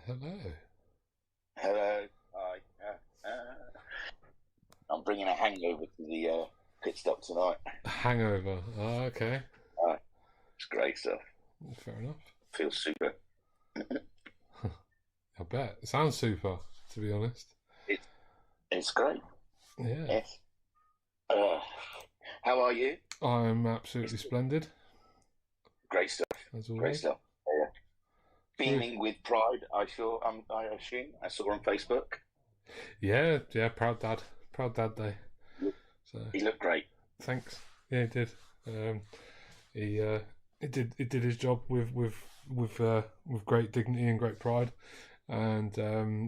Hello. Hello. Hi. I'm bringing a hangover to the pit stop tonight. Hangover. Oh, okay. Uh, it's great stuff. Fair enough. Feels super. I bet. It sounds super, to be honest. It's it's great. Yeah. Yes. Uh, how are you? I'm absolutely splendid, Great stuff. as Great always. stuff. Yeah. Good. Beaming with pride. I assume. I saw on Facebook. Yeah, proud dad. Proud dad day. So, He looked great. thanks. Yeah, he did. Um, he he did his job with great dignity and great pride. And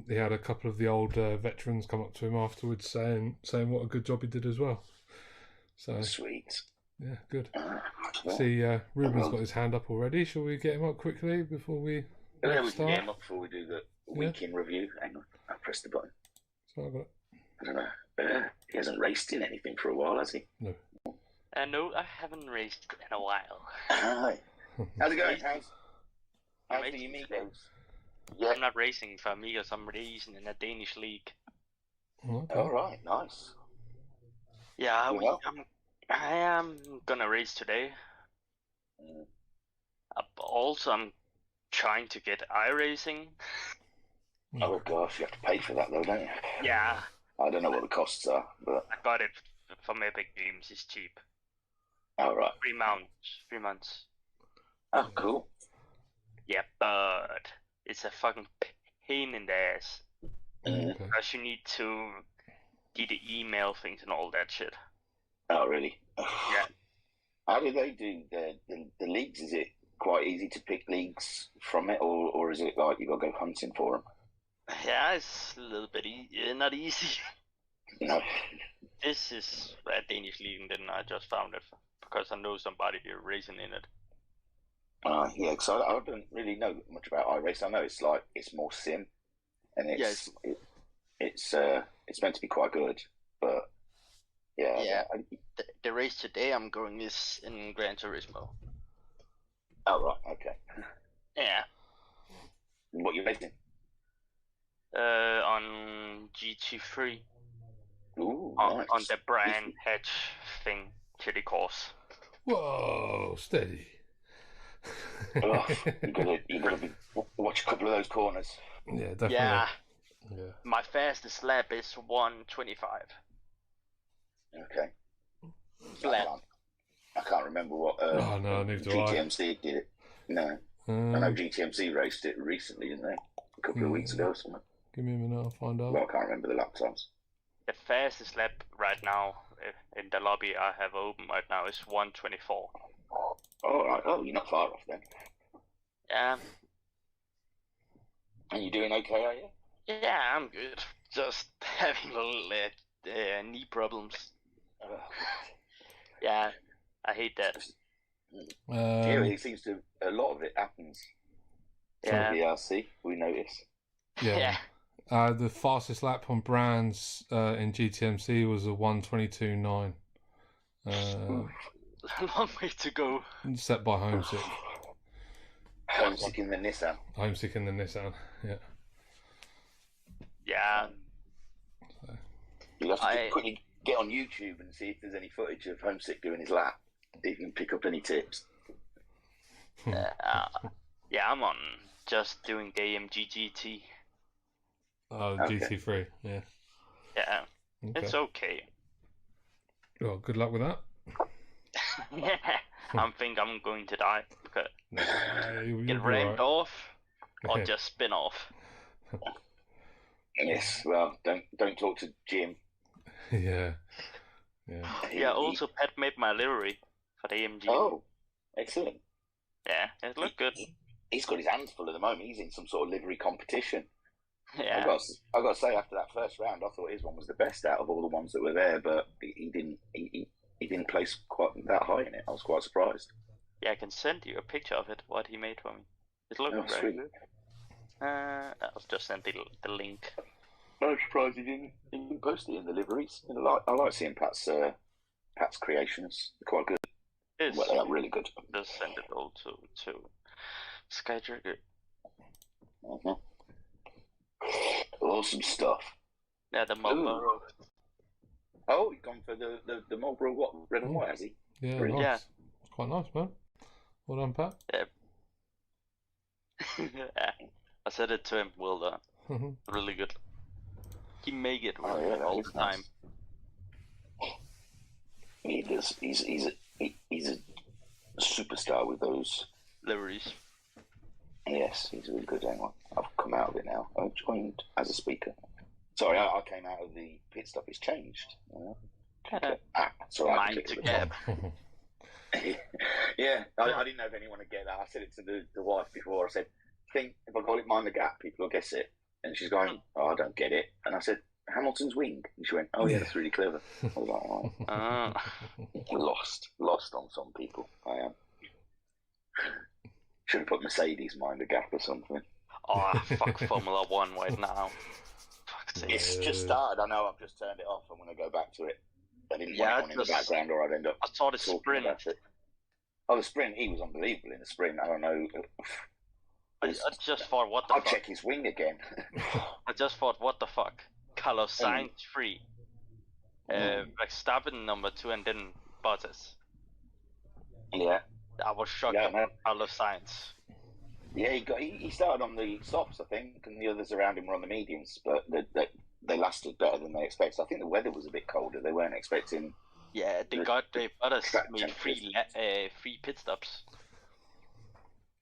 he had a couple of the old veterans come up to him afterwards saying what a good job he did as well. So Sweet. yeah, good. Uh, yeah. See, Ruben's Well, got his hand up already. Shall we get him up quickly before we yeah, we can get start? him up before we do the Yeah, week in review. Hang on. I pressed the button. so I got it. I don't know. He hasn't raced in anything for a while, has he? No. No, I haven't raced in a while. Hi. How's it going? Racing- I'm How's the racing today. amigos? Yeah. I'm not racing for Amigos, I'm racing in a Danish league. Okay. All right. Nice. Yeah, Well. I am gonna race today. Mm. Also, I'm trying to get iRacing. Oh gosh, you have to pay for that though, don't you? Yeah, I don't know what the costs are, but I got it from Epic Games. It's cheap. all right. 3 months. 3 months. Oh, cool. Yeah, but it's a fucking pain in the ass. Mm. Okay. Because you need to do the email things and all that shit. Oh, really? Yeah. How do they do the leagues? Is it quite easy to pick leagues from it, or is it like you got to go hunting for them? Yeah, it's a little bit not easy. No. This is a Danish league, and then I just found it because I know somebody here racing in it. Yeah, because I don't really know much about iRace. I know it's more sim, and Yes. it's meant to be quite good, but yeah. Yeah. The race today I'm going is in Gran Turismo. Oh right, okay. Yeah. What you racing? On GT3 Ooh, on nice. the brand hatch thing, chili course. Whoa, steady. Oh, you gotta watch a couple of those corners. Yeah, definitely. Yeah. Yeah. My fastest lap is 1:25. Okay. Flat. I can't remember what Oh no, neither do I. GTMC did it. No, I know GTMC raced it recently, didn't they? A couple of weeks ago or something. Give me a minute, I'll find out. Well, I can't remember the lap times. The fastest lap right now in the lobby I have open right now is 1:24. All right. Oh, you're not far off then. Yeah. And you're doing okay, are you? Yeah, I'm good. Just having a little knee problems. Yeah, I hate that. Yeah, it seems to a lot of it happens. Yeah. VRC, we notice. Yeah. The fastest lap on brands in GTMC was a 1:22.9. Long way to go. Set by Homesick. Homesick in the Nissan. Homesick in the Nissan. Yeah. Yeah. You'll have to quickly get on YouTube and see if there's any footage of Homesick doing his lap. If you can pick up any tips. Yeah, I'm on just doing the AMG GT. Oh, Okay. GT3. Yeah. Yeah, Okay. it's okay. Well, good luck with that. I think I'm going to die because You'll get be rammed alright. off or just spin off. Yes. Well, don't talk to Jim. Yeah. Yeah. Yeah, also Pat made my livery for the AMG. Oh, excellent. Yeah, it looked good. He's got his hands full at the moment. He's in some sort of livery competition. Yeah. I got to say, after that first round, I thought his one was the best out of all the ones that were there, but he didn't. He didn't place quite that high in it. I was quite surprised. Yeah, I can send you a picture of it. What he made for me. It looked very Sweet. good. I'll just send the link. I'm surprised he didn't post it in the liveries. I like seeing Pat's creations. They're quite good. It's Well, they are really good. just send it all to Skytrigger. Mm-hmm. Awesome stuff. Yeah, the Marlboro. Oh, he's gone for the Marlboro what? Red and white, has he? Yeah, Brilliant. nice. It's quite nice, man. Well done, Pat. Yeah. I said it to him. Well done. Really good. He make it Oh, yeah, all the time. He does. He's a superstar with those Liveries. Yes, he's a really good anyway. I've come out of it now. I joined as a speaker. Sorry, I came out of the pit stop. It's changed. So I Mind to get. Yeah, I didn't know if anyone would get that. I said it to the wife before. I said, think if I call it Mind the Gap, people will guess it. And she's going, oh, I don't get it. And I said, Hamilton's wing. And she went, oh yeah, that's really clever. I was like, oh. Lost on some people. I am. Should have put Mercedes Mind the Gap or something. Oh, fuck Formula One right now. Fuck's sake. It's just started. I know I've just turned it off. I'm going to go back to it. I didn't want it on in the background or I'd end up I saw the sprint. Oh, the sprint. He was unbelievable in the sprint. I don't know. I just thought, what the I'll fuck? check his wing again. I just thought, what the fuck? Carlos Sainz 3. Verstappen number 2 and then Bottas. Yeah. I was shocked about Carlos Sainz. Yeah, he started on the softs, I think, and the others around him were on the mediums, but they lasted better than they expected. I think the weather was a bit colder. They weren't expecting. Yeah, Bottas made three pit stops.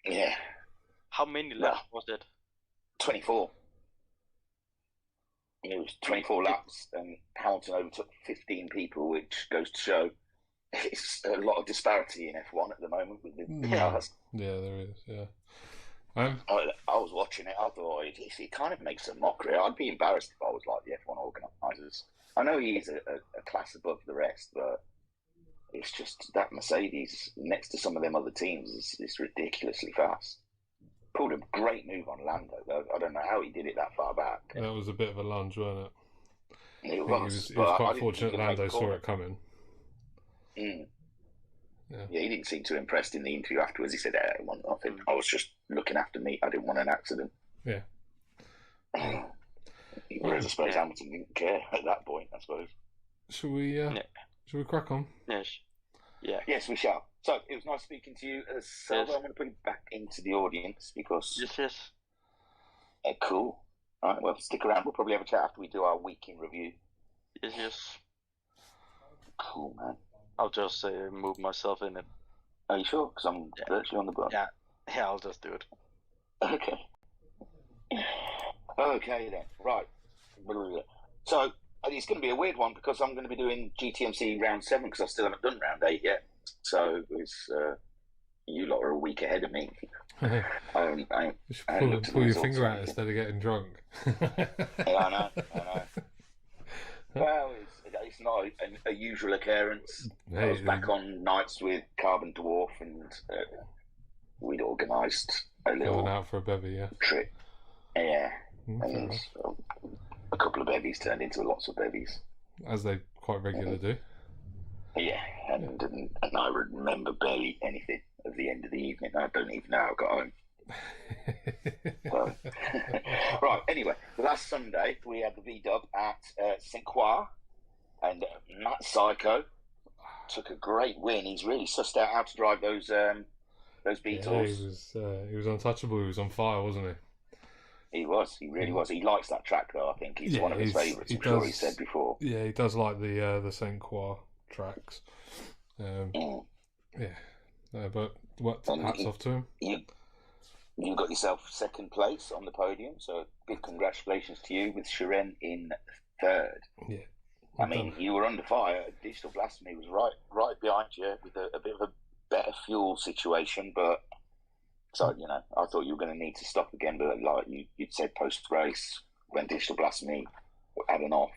Yeah. How many laps was it? 24. It was 24 laps, and Hamilton overtook 15 people, which goes to show it's a lot of disparity in F1 at the moment with the cars. Yeah, there is. Yeah. I was watching it. I thought it kind of makes a mockery. I'd be embarrassed if I was like the F1 organisers. I know he is a class above the rest, but it's just that Mercedes next to some of them other teams is ridiculously fast. Pulled a great move on Lando, though. I don't know how he did it that far back. That was a bit of a lunge, wasn't it? It was. He was quite fortunate Lando saw it coming. Yeah, he didn't seem too impressed in the interview afterwards. He said, I want nothing. I was just looking after me. I didn't want an accident. Yeah. Whereas I suppose Hamilton didn't care at that point, I suppose. Shall we crack on? Yes. Yeah. Yes, we shall. So, it was nice speaking to you. Salvo, I'm going to put you back into the audience because... Yes. Cool. All right, well, stick around. We'll probably have a chat after we do our week in review. Yes. Cool, man. I'll just move myself in it. Are you sure? Because I'm virtually on the button. Yeah, I'll just do it. Okay then. Right. So it's going to be a weird one because I'm going to be doing GTMC round 7 because I still haven't done round 8 yet. So it's you lot are a week ahead of me. You should pull your finger out instead of getting drunk. Yeah, I know. Well, it's not a usual occurrence. I was back on nights with Carbon Dwarf and we'd organised a little... Going out for a bevy, yeah. ...trip. Yeah. And a couple of bevies turned into lots of bevies. As they quite regularly do. Yeah, and I remember barely anything at the end of the evening. I don't even know how I got home. Right, anyway, last Sunday we had the V-Dub at St. Croix, and Matt Psycho took a great win. He's really sussed out how to drive those Beetles. Yeah, he was untouchable. He was on fire, wasn't he? He really was. He likes that track though. I think he's one of his favourites. I'm sure he said before. Yeah, he does like the St. Croix tracks. But hats off to him. You got yourself second place on the podium, so big congratulations to you with Shiren in third. Yeah. I mean, you were under fire. Digital Blasphemy was right behind you with a bit of a better fuel situation, but so I thought you were going to need to stop again. But like you'd said post race when Digital Blasphemy had an off,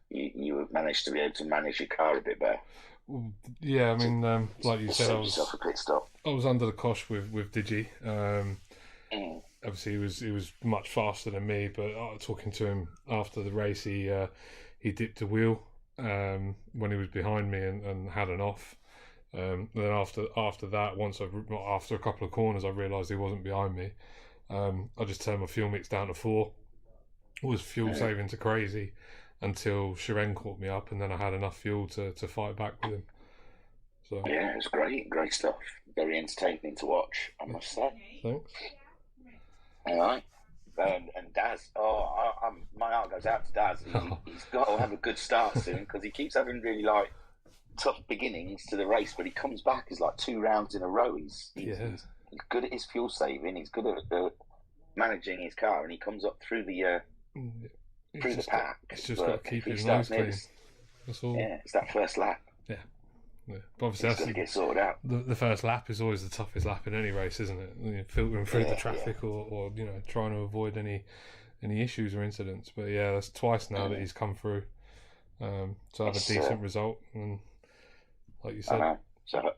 you managed to be able to manage your car a bit better. Yeah, I mean, like you said, I was under the cosh with Digi. Obviously, he was much faster than me, but talking to him after the race, he dipped a wheel when he was behind me and had an off. Then after that, after a couple of corners, I realised he wasn't behind me. I just turned my fuel mix down to 4, was fuel saving to crazy until Shiren caught me up, and then I had enough fuel to fight back with him. So yeah, it was great stuff. Very entertaining to watch, I must say. thanks. All right. And Daz, my heart goes out to Daz. He's got to have a good start soon because he keeps having really like tough beginnings to the race, but he comes back as like 2 rounds in a row. He's good at his fuel saving. He's good at managing his car, and he comes up through the pack. He's just got to keep his nose clean. That's all. Yeah, it's that first lap. Yeah. But obviously, that's got to get sorted out. The first lap is always the toughest lap in any race, isn't it? You know, filtering through the traffic or trying to avoid any issues or incidents. But yeah, that's twice now that he's come through to have a decent result. And like you said, so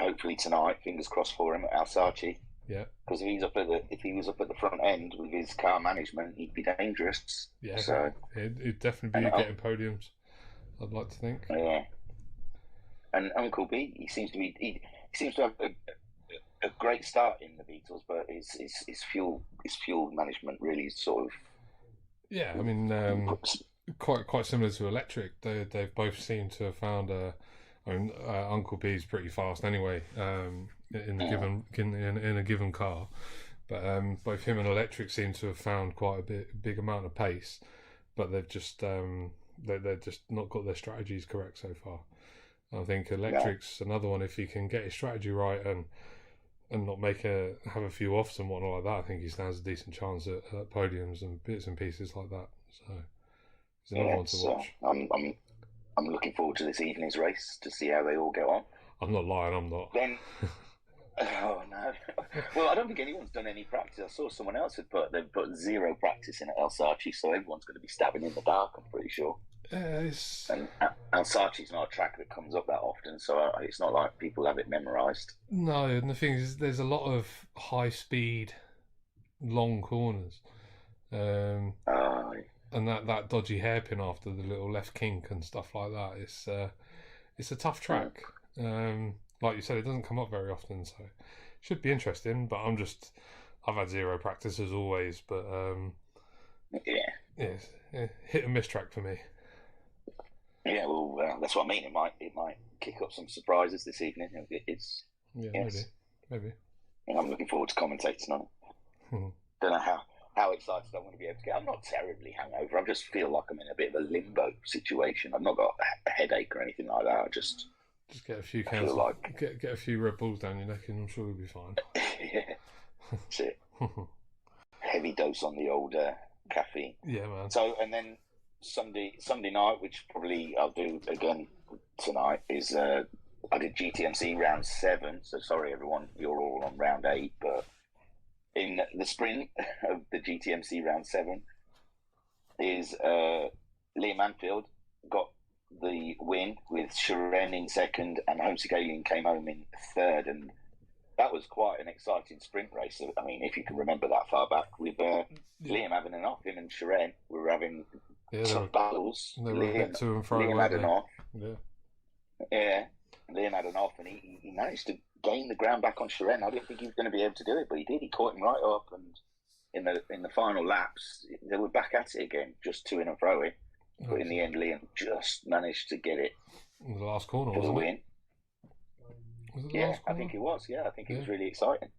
hopefully tonight, fingers crossed for him at Alsace. Yeah, because if he was up at the front end with his car management, he'd be dangerous. Yeah, so it'd definitely be getting podiums. I'd like to think. Yeah. And Uncle B, he seems to have a great start in the Beatles, but his fuel management really sort of. Yeah, I mean, quite similar to Electric. They've both seemed to have found Uncle B's pretty fast anyway. In a given car, but both him and Electric seem to have found quite a big amount of pace, but they've just they've just not got their strategies correct so far. I think Electric's another one. If he can get his strategy right and not have a few offs and whatnot like that, I think he stands a decent chance at podiums and bits and pieces like that. So he's another one to watch. I'm looking forward to this evening's race to see how they all get on. I'm not lying. I'm not. Then. Oh no! Well, I don't think anyone's done any practice. I saw someone else they've put 0 practice in at Alsace, so everyone's going to be stabbing in the dark. I'm pretty sure. And Alsace's not a track that comes up that often, so it's not like people have it memorised. No, and the thing is, there's a lot of high speed, long corners, and that dodgy hairpin after the little left kink and stuff like that. It's a tough track. Like you said, it doesn't come up very often, so it should be interesting. But I've had 0 practice as always, but yeah, hit and miss track for me. Yeah, well, that's what I mean. It might kick up some surprises this evening. Maybe. I'm looking forward to commentating on it. Don't know how excited I'm going to be able to get. I'm not terribly hungover. I just feel like I'm in a bit of a limbo situation. I've not got a headache or anything like that. I just get a few cans, get a few Red Bulls down your neck, and I'm sure you'll be fine. Yeah, that's it. Heavy dose on the old caffeine. Yeah, man. So, and then Sunday night, which probably I'll do again tonight, is I did GTMC round 7. So sorry everyone, you're all on round 8, but in the sprint of the GTMC round 7 is Liam Anfield got the win with Shiren in second, and Homesick Alien came home in third, and that was quite an exciting sprint race. I mean, if you can remember that far back, with Liam having an off, him and Shiren were having tough battles. They were a bit to and fro. Liam had an off. Yeah, Liam had an off, and he managed to gain the ground back on Shiren. I didn't think he was going to be able to do it, but he did. He caught him right up, and in the final laps, they were back at it again, just to and fro. But in the end, Liam just managed to get it in the last corner for the win. I think it was. Yeah, I think it was really exciting.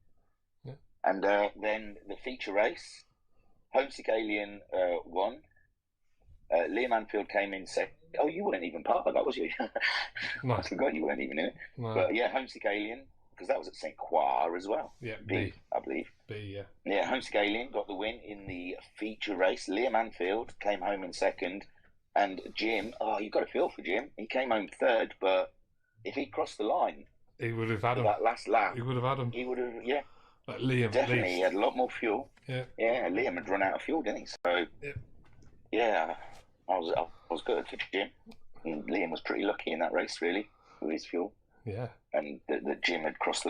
Yeah. And then the feature race, Homesick Alien won. Liam Anfield came in second. Oh, you weren't even part of that, was you? No. I forgot you weren't even in it. No. But yeah, Homesick Alien, because that was at St. Croix as well. Yeah, B, I believe. B, yeah. Yeah, Homesick Alien got the win in the feature race. Liam Anfield came home in second. And Jim, you've got a feel for Jim. He came home third, but if he crossed the line, he would have had him. That last lap, he would have had him. He would have, yeah. Like Liam, definitely, he had a lot more fuel. Yeah. Yeah, Liam had run out of fuel, didn't he? So, yeah, I was good for Jim. And Liam was pretty lucky in that race, really, with his fuel. Yeah. And that Jim had crossed the